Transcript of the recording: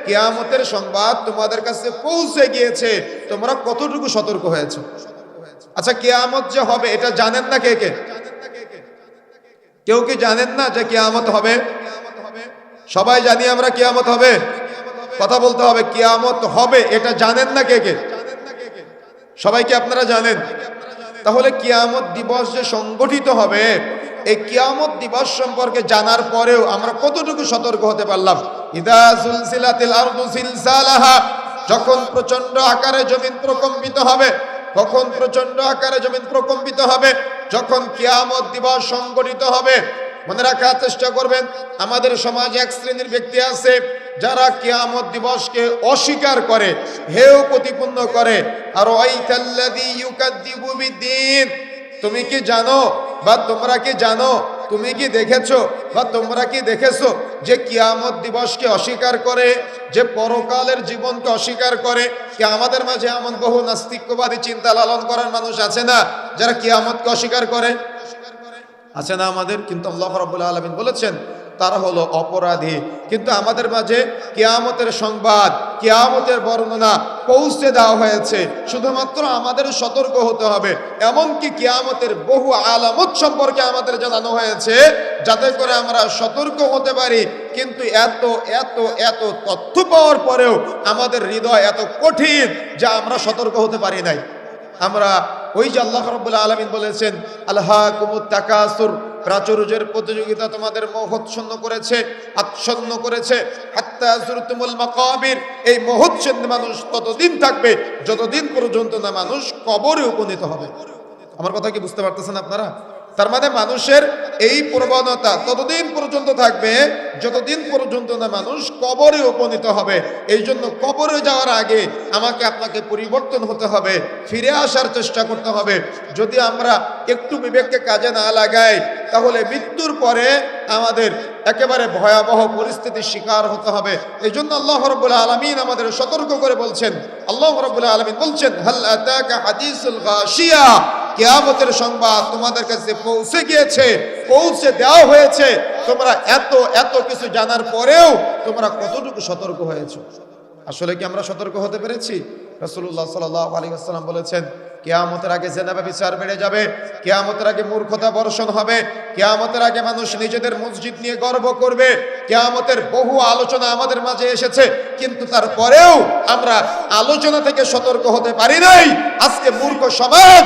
কিয়ামতের সংবাদ তোমাদের কাছে পৌঁছে গিয়েছে, তোমরা কতটুকু সতর্ক হয়েছো? আচ্ছা, কিয়ামত যে হবে এটা জানেন না কে কে? কেউ কি জানেন না যে কিয়ামত হবে? সবাই জানি আমরা কিয়ামত হবে। কথা বলতে হবে, কিয়ামত হবে এটা জানেন না কে কে? সবাই কি আপনারা জানেন? তাহলে কিয়ামত দিবস যে সংগঠিত হবে, এই কিয়ামত দিবস সম্পর্কে জানার পরেও আমরা কতটুকু সতর্ক হতে পারলাম? ইদা সুলসিলাতিল আরদু সিলসালাহা, যখন প্রচন্ড আকারে জমিন প্রকম্পিত হবে, কখন প্রচন্ড আকারে জমিন প্রকম্পিত হবে? যখন কিয়ামত দিবস সংগঠিত হবে। মনে রাখার চেষ্টা করবেন, আমাদের সমাজে এক শ্রেণীর ব্যক্তি আছে যারা কিয়ামত দিবসকে অস্বীকার করে, হেয় প্রতিপন্ন করে। আর ওয়াইতাল্লাযী ইউকাযযিবু বিদ্দীন, তুমি কি জানো বা তোমরা কি জানো, তুমি কি দেখেছো বা তোমরা কি দেখেছো যে কিয়ামত দিবসকে অস্বীকার করে, যে পরকালের জীবনকে অস্বীকার করে? কি আমাদের মাঝে এমন বহু নাস্তিকবাদী চিন্তা লালন করার মানুষ আছে না যারা কিয়ামতকে অস্বীকার করে? আছে না আমাদের? কিন্তু আল্লাহ রাব্বুল আলামিন বলেছেন তারা হলো অপরাধী। কিন্তু আমাদের মাঝে কিয়ামতের সংবাদ, কিয়ামতের বর্ণনা পৌঁছে দেওয়া হয়েছে। শুধুমাত্র আমাদের সতর্ক হতে হবে। এমনকি কিয়ামতের বহু আলামত সম্পর্কে আমাদের জানানো হয়েছে যাতে করে আমরা সতর্ক হতে পারি। কিন্তু এত এত এত তথ্য পাওয়ার পরেও আমাদের হৃদয় এত কঠিন যে আমরা সতর্ক হতে পারি নাই। আমরা ওই যে আল্লাহ রাব্বুল আলামিন বলেছেন আলহাকুমুত তাকাসুর, প্রাচুর্যের প্রতিযোগিতা তোমাদের মোহাচ্ছন্ন করেছে, আচ্ছন্ন করেছে। হাত্তা যুরতুমুল মাকাবির, এই মোহাচ্ছন্ন মানুষ ততদিন থাকবে যতদিন পর্যন্ত না মানুষ কবরে উপনীত হবে। আমার কথা কি বুঝতে পারতেছেন আপনারা? তার মানে মানুষের এই প্রবণতা ততদিন পর্যন্ত থাকবে যতদিন পর্যন্ত না মানুষ কবরে উপনীত হবে। এই জন্য কবরে যাওয়ার আগে আমাকে আপনাকে পরিবর্তন হতে হবে, ফিরে আসার চেষ্টা করতে হবে। যদি আমরা একটু বিবেককে কাজে না লাগাই তাহলে মৃত্যুর পরে আমাদের একেবারে ভয়াবহ পরিস্থিতির শিকার হতে হবে। এই জন্য আল্লাহ রাব্বুল আলামিন আমাদের সতর্ক করে বলছেন, আল্লাহ রাব্বুল আলামিন বলছেন হাল আতাকা হাদিসুল গাশিয়া, কিয়ামতের সংবাদ তোমাদের কাছে পৌঁছে গিয়েছে, পৌঁছে দেওয়া হয়েছে। তোমরা এত এত কিছু জানার পরেও তোমরা কতটুকু সতর্ক হয়েছো? আসলে কি আমরা সতর্ক হতে পেরেছি? রাসূলুল্লাহ সাল্লাল্লাহু আলাইহি ওয়াসাল্লাম বলেছেন কিয়ামতের আগে জিনা ব্যভিচার বেড়ে যাবে, কিয়ামতের আগে মূর্খতা বর্ষণ হবে, কিয়ামতের আগে মানুষ নিজেদের মসজিদ নিয়ে গর্ব করবে। কিয়ামতের বহু আলোচনা আমাদের মাঝে এসেছে, কিন্তু তারপরেও আমরা আলোচনা থেকে সতর্ক হতে পারি নাই। আজকে মূর্খ সমাজ